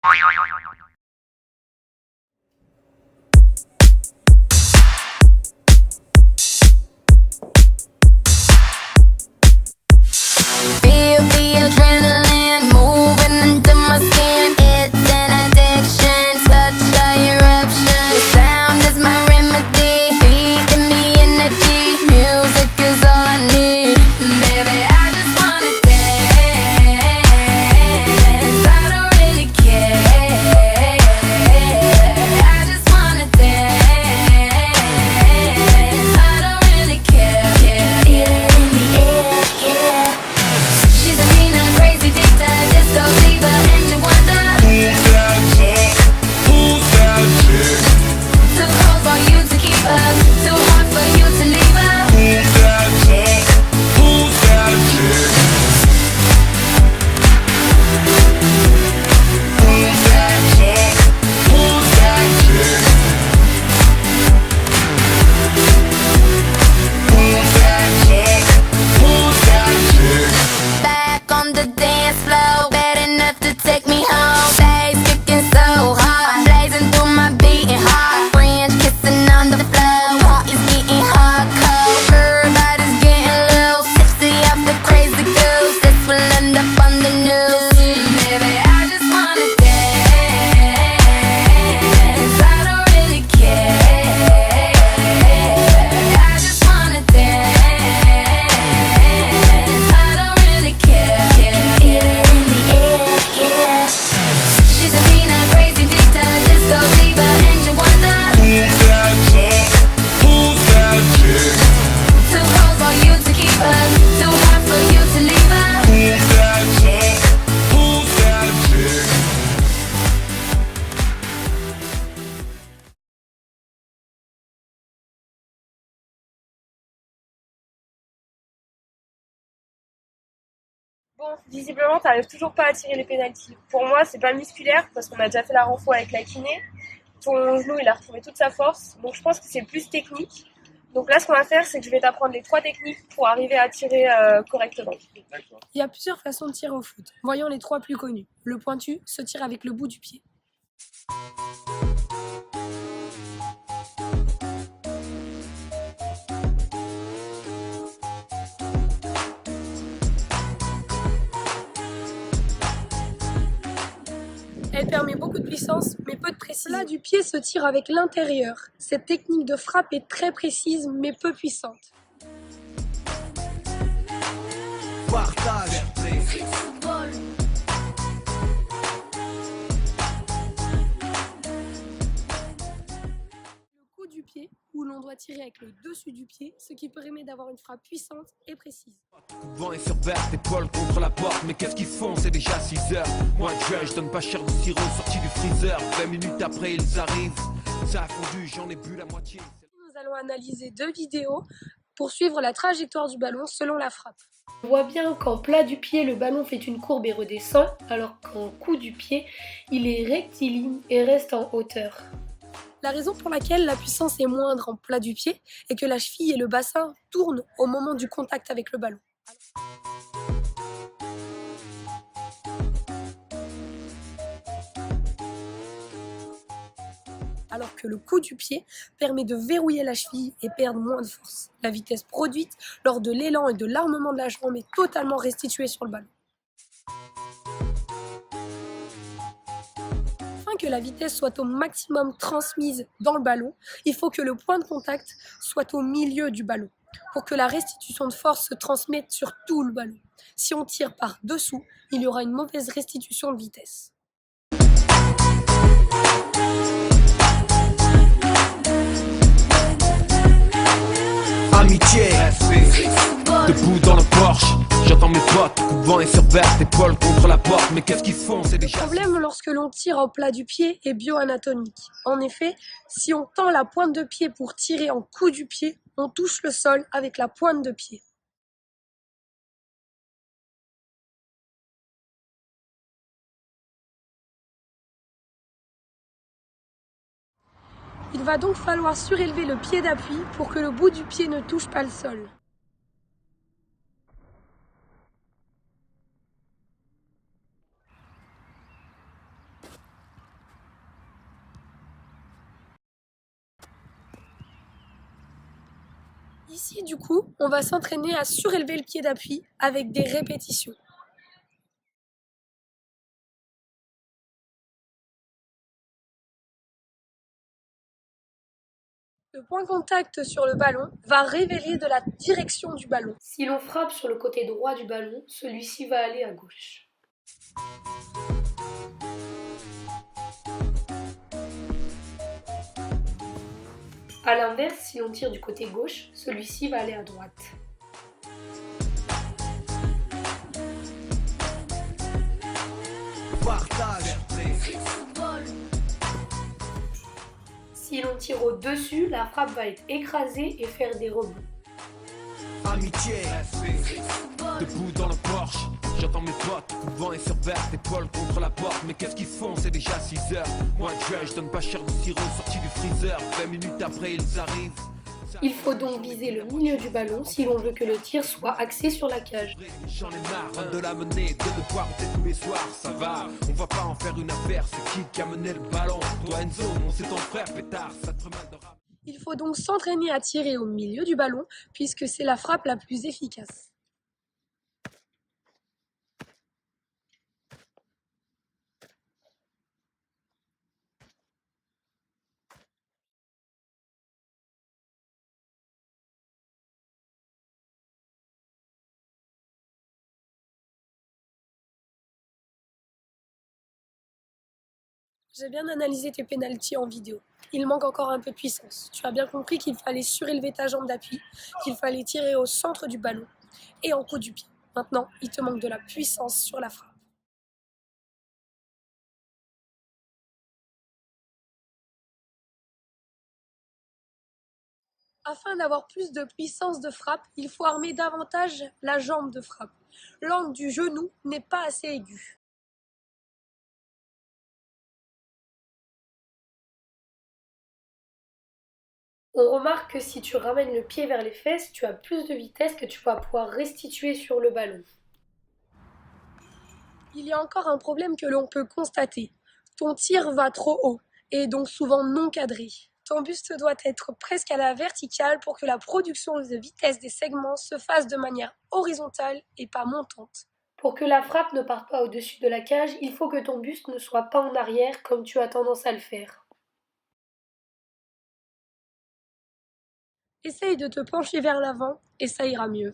Feel the adrenaline moving into my skin. It's an addiction, such a eruption. The sound is my remedy, feeding me energy. Music is all I need. Baby, I just wanna dance. I don't really care. I just wanna dance. I don't really care. Feel it in the air, yeah. She's a mean and crazy dicta, disco diva, and you wonder Who's that chick? Who's that chick? too cold for you to keep her, too hot for you to leave her. Who's that chick? Who's that chick? Who's that chick? Who's that chick? Who's that chick? Who's that chick? Back on the dance floor, bad enough to take me home. Bass kicking so hard, blazing through my beating heart. French kissing on the floor, heart is getting hardcore. Everybody's getting loose, tipsy off the crazy goose. This will end up on the news. Baby, I just wanna dance. I don't really care. I just wanna dance. I don't really care. Feel it in the air, yeah. She's a mean and crazy dicta, disco diva, and you wonder Who's that chick? Who's that chick? too cold for you to keep her, too hot for you to leave her. Who's that chick? Who's that chick? Bon, visiblement, t'arrives toujours pas à tirer les pénaltys. Pour moi, c'est pas musculaire, parce qu'on a déjà fait la renfo avec la kiné. Ton genou, il a retrouvé toute sa force, donc je pense que c'est plus technique. Donc là, ce qu'on va faire, c'est que je vais t'apprendre les 3 techniques pour arriver à tirer correctement. Il y a plusieurs façons de tirer au foot. Voyons les 3 plus connues. Le pointu se tire avec le bout du pied. Elle permet beaucoup de puissance, mais peu de précision. Là, du pied se tire avec l'intérieur. Cette technique de frappe est très précise, mais peu puissante. Partage. Le coup du pied, où l'on doit tirer avec le dessus du pied, ce qui permet d'avoir une frappe puissante et précise. Vent et sur verte, épaule contre la porte. Mais qu'est-ce qu'ils font? C'est déjà 6 heures. Moi, je donne pas cher de sirop sorti du freezer. 20 minutes après, ils arrivent. Ça a fondu, j'en ai bu la moitié. Nous allons analyser 2 vidéos pour suivre la trajectoire du ballon selon la frappe. On voit bien qu'en plat du pied, le ballon fait une courbe et redescend, alors qu'en coup du pied, il est rectiligne et reste en hauteur. La raison pour laquelle la puissance est moindre en plat du pied est que la cheville et le bassin tournent au moment du contact avec le ballon. Alors que le coup du pied permet de verrouiller la cheville et perdre moins de force. La vitesse produite lors de l'élan et de l'armement de la jambe est totalement restituée sur le ballon. Afin que la vitesse soit au maximum transmise dans le ballon, il faut que le point de contact soit au milieu du ballon pour que la restitution de force se transmette sur tout le ballon. Si on tire par dessous, il y aura une mauvaise restitution de vitesse. Amitié, debout dans le Porsche, j'entends mes potes, coup de vent et sur verte, épaule contre la porte. Mais qu'est-ce qu'ils font? C'est Le déjà problème lorsque l'on tire au plat du pied est bioanatomique. En effet, si on tend la pointe de pied pour tirer en coup du pied, on touche le sol avec la pointe de pied. Il va donc falloir surélever le pied d'appui pour que le bout du pied ne touche pas le sol. Ici, du coup, on va s'entraîner à surélever le pied d'appui avec des répétitions. Le point contact sur le ballon va révéler de la direction du ballon. Si l'on frappe sur le côté droit du ballon, celui-ci va aller à gauche. A l'inverse, si l'on tire du côté gauche, celui-ci va aller à droite. Partage. Si l'on tire au-dessus, la frappe va être écrasée et faire des rebonds. Amitié. Debout dans le Porsche, j'entends mes potes, couvent et sur verre, épaule contre la porte. Mais qu'est-ce qu'ils font, c'est déjà 6 heures. Moi je donne pas cher de sirop sorti du freezer. 20 minutes après ils arrivent. Il faut donc viser le milieu du ballon si l'on veut que le tir soit axé sur la cage. J'en ai marre de la mener, de devoir peut-être tous les soirs. Ça va, on va pas en faire une affaire. C'est qui a mené le ballon? Toi Enzo, non c'est ton frère pétard. Ça te ferait mal de rap. Il faut donc s'entraîner à tirer au milieu du ballon puisque c'est la frappe la plus efficace. J'ai bien analysé tes pénaltys en vidéo. Il manque encore un peu de puissance. Tu as bien compris qu'il fallait surélever ta jambe d'appui, qu'il fallait tirer au centre du ballon et en coup du pied. Maintenant, il te manque de la puissance sur la frappe. Afin d'avoir plus de puissance de frappe, il faut armer davantage la jambe de frappe. L'angle du genou n'est pas assez aigu. On remarque que si tu ramènes le pied vers les fesses, tu as plus de vitesse que tu vas pouvoir restituer sur le ballon. Il y a encore un problème que l'on peut constater. Ton tir va trop haut et donc souvent non cadré. Ton buste doit être presque à la verticale pour que la production de vitesse des segments se fasse de manière horizontale et pas montante. Pour que la frappe ne parte pas au-dessus de la cage, il faut que ton buste ne soit pas en arrière comme tu as tendance à le faire. Essaye de te pencher vers l'avant et ça ira mieux.